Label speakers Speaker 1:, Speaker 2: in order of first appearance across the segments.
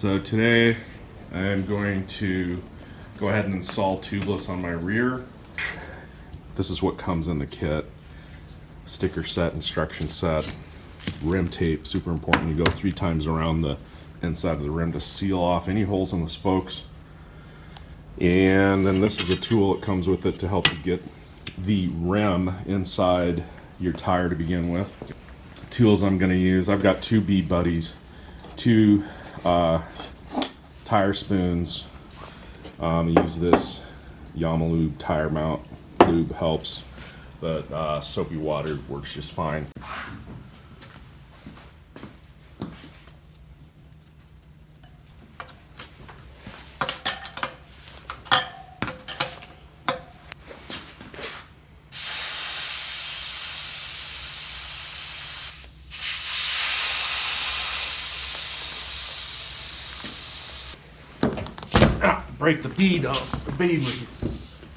Speaker 1: So today I'm going to go ahead and install Tubliss on my rear. This is what comes in the kit. Sticker set, instruction set, rim tape, super important. You go 3 times around the inside of the rim to seal off any holes in the spokes. And then this is a tool that comes with it to help you get the rim inside your tire to begin with. Tools I'm going to use, I've got 2 bead buddies, 2 tire spoons. I use this Yamalube tire mount. Lube helps, but soapy water works just fine. Break the bead off. The bead was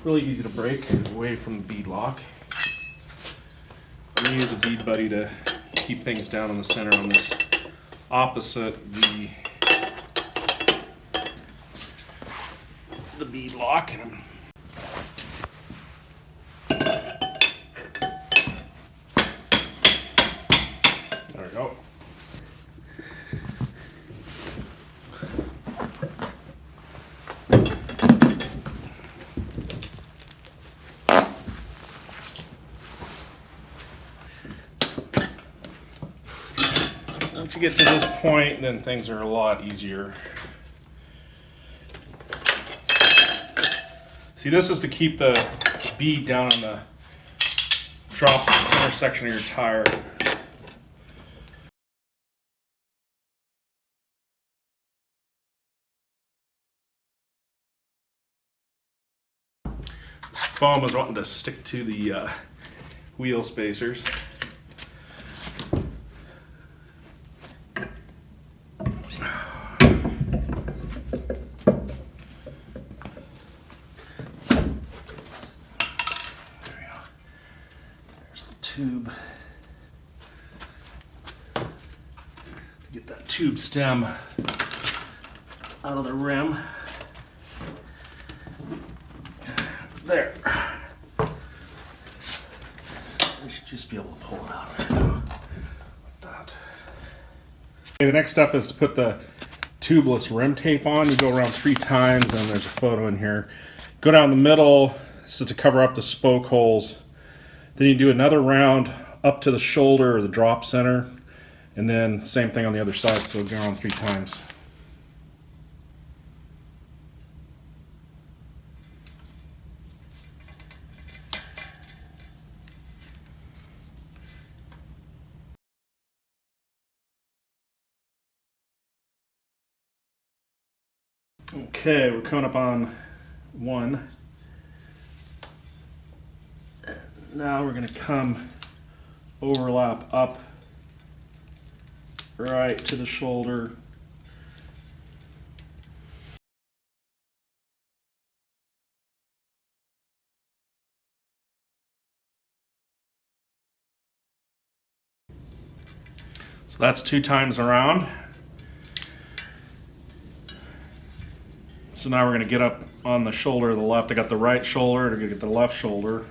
Speaker 1: really easy to break away from the bead lock. I'm going to use a bead buddy to keep things down in the center on this opposite the bead lock. And there we go. Once you get to this point, then things are a lot easier. See, this is to keep the bead down on the drop center section of your tire. This foam is wanting to stick to the wheel spacers. Tube. Get that tube stem out of the rim. There. We should just be able to pull it out right now. Like that. Okay, the next step is to put the Tubliss rim tape on. You go around 3 times, and there's a photo in here. Go down the middle. This is to cover up the spoke holes. Then you do another round up to the shoulder or the drop center, and then same thing on the other side, so go around 3 times. Okay, we're coming up on 1. Now we're going to come overlap up right to the shoulder. So that's 2 times around. So now we're going to get up on the shoulder of the left. I got the right shoulder, to get the left shoulder.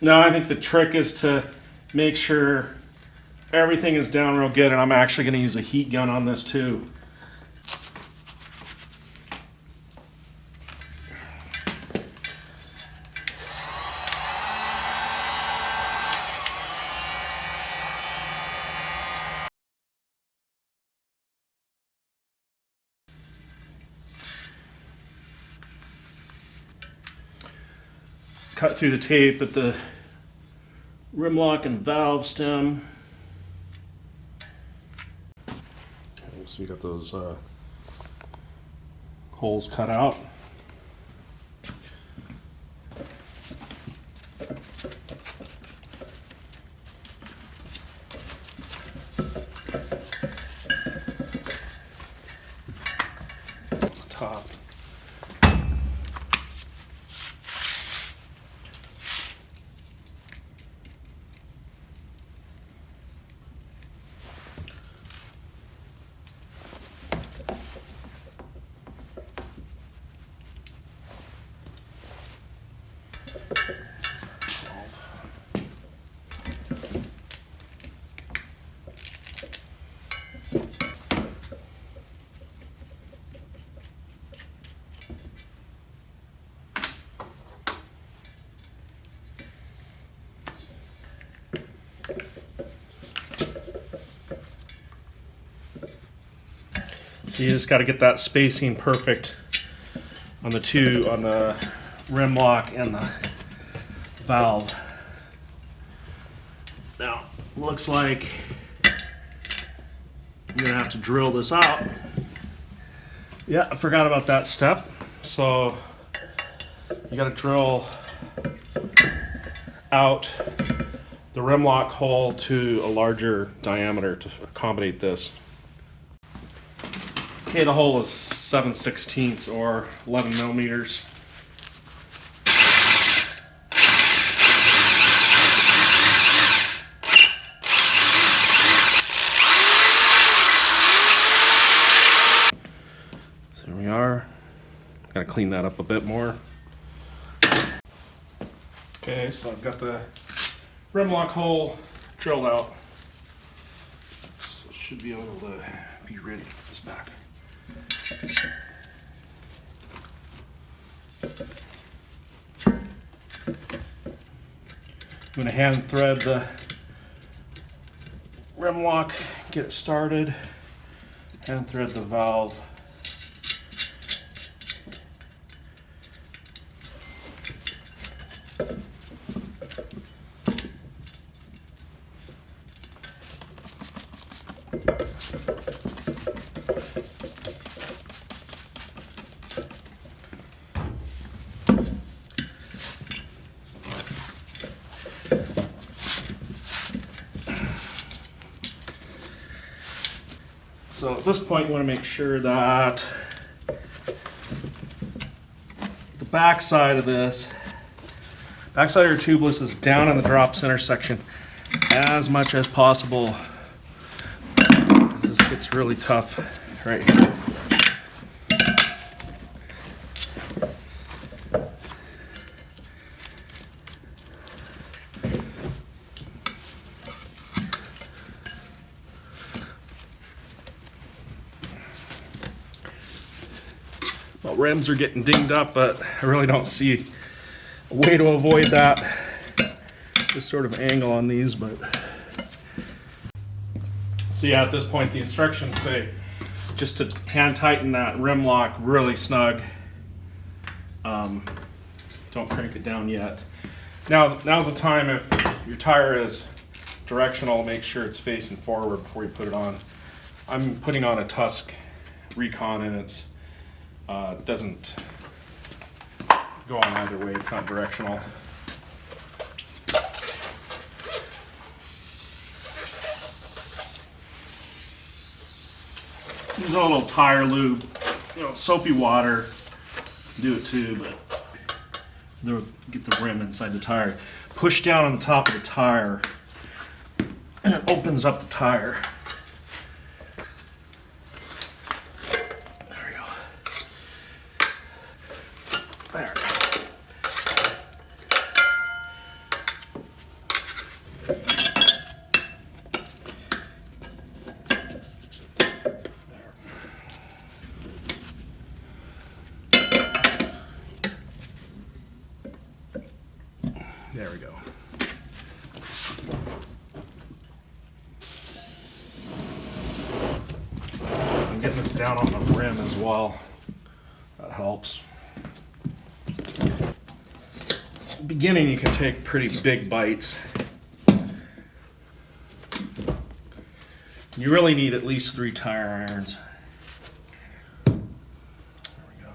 Speaker 1: Now I think the trick is to make sure everything is down real good, and I'm actually going to use a heat gun on this too. Cut through the tape at the rim lock and valve stem. Okay, so we got those holes cut out. top. So you just got to get that spacing perfect on the rim lock and the valve. Now, looks like I'm gonna have to drill this out. Yeah, I forgot about that step. So you got to drill out the rim lock hole to a larger diameter to accommodate this. Okay, the hole is 7/16 or 11 millimeters. So here we are. Gotta clean that up a bit more. Okay, so I've got the rim lock hole drilled out. So should be able to be ready to put this back. I'm going to hand thread the rim lock, get it started, hand thread the valve. So at this point, you want to make sure that the back side of your Tubliss is down in the drop center section as much as possible. This gets really tough right here. Well, rims are getting dinged up, but I really don't see a way to avoid this sort of angle on these. But so yeah, at this point the instructions say just to hand tighten that rim lock really snug. Don't crank it down yet. Now's the time, if your tire is directional, make sure it's facing forward before you put it on. I'm putting on a Tusk Recon, and it's doesn't go on either way. It's not directional. Use a little tire lube, soapy water. Do it too, but get the rim inside the tire. Push down on the top of the tire, and it opens up the tire. There. There we go. I'm getting this down on the rim as well. That helps. Beginning, you can take pretty big bites. You really need at least 3 tire irons. There we go.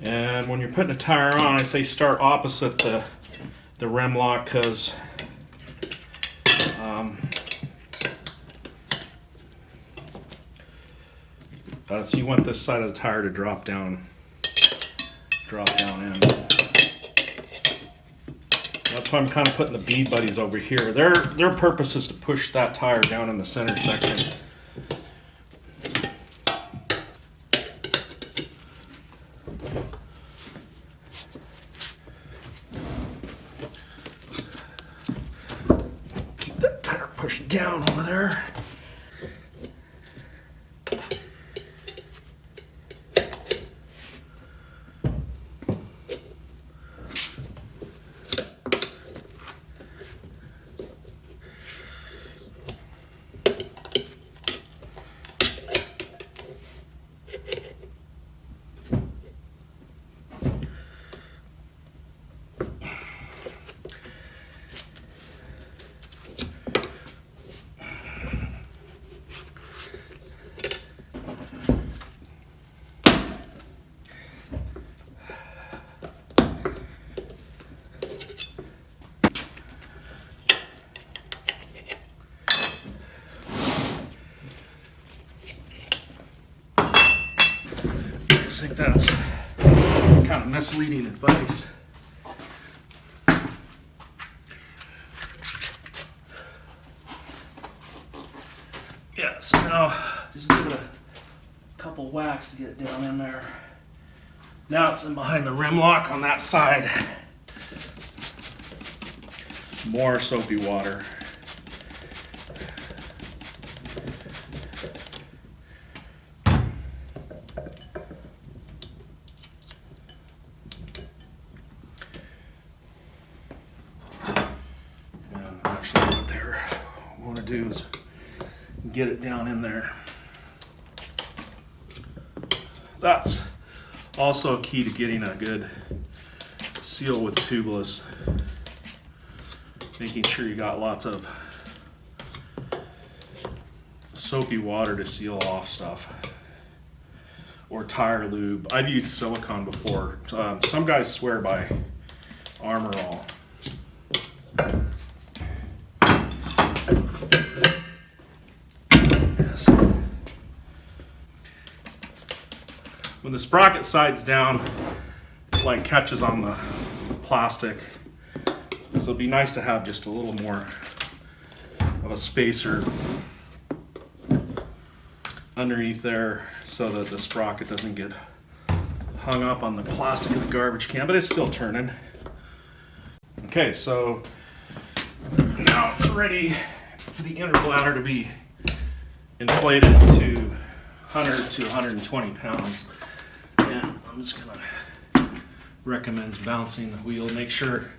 Speaker 1: And when you're putting a tire on, I say start opposite the rim lock, because so you want this side of the tire to drop down in. That's why I'm kind of putting the bead buddies over here. Their purpose is to push that tire down in the center section. Keep that tire pushed down over there. I think that's kind of misleading advice. Yeah, so now just give it a couple whacks to get it down in there. Now it's in behind the rim lock on that side. More soapy water. Do is get it down in there. That's also key to getting a good seal with Tubliss. Making sure you got lots of soapy water to seal off stuff. Or tire lube. I've used silicone before. Some guys swear by Armor All. When the sprocket sides down, it like catches on the plastic. So it'd be nice to have just a little more of a spacer underneath there so that the sprocket doesn't get hung up on the plastic of the garbage can, but it's still turning. Okay, so now it's ready for the inner bladder to be inflated to 100 to 120 pounds. And I'm just gonna recommend bouncing the wheel. Make sure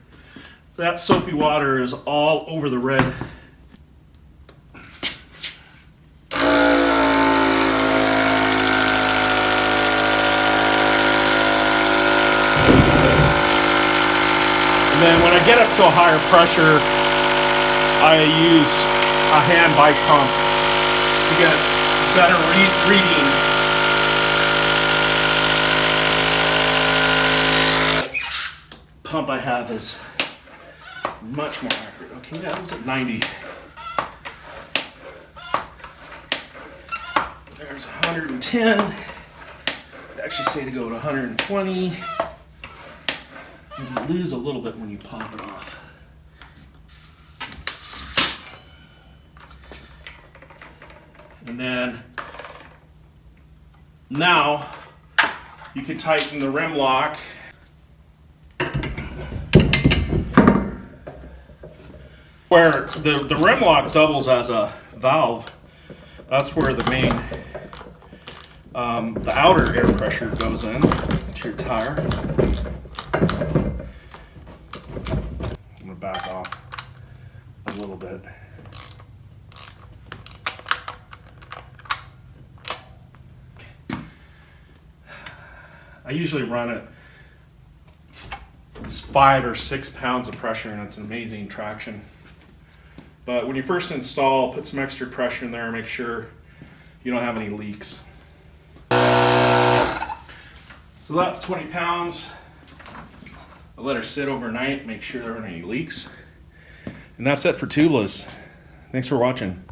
Speaker 1: that soapy water is all over the red. And then when I get up to a higher pressure, I use a hand bike pump to get better reading. Pump I have is much more accurate. Okay, that was at 90. There's 110. They actually say to go to 120. You lose a little bit when you pop it off. And then now you can tighten the rim lock. Where the rim lock doubles as a valve, that's where the main, the outer air pressure goes in to your tire. I'm gonna back off a little bit. I usually run it 5 or 6 pounds of pressure, and it's an amazing traction. But when you first install, put some extra pressure in there, make sure you don't have any leaks. So that's 20 pounds. I'll let her sit overnight, make sure there aren't any leaks. And that's it for Tubliss. Thanks for watching.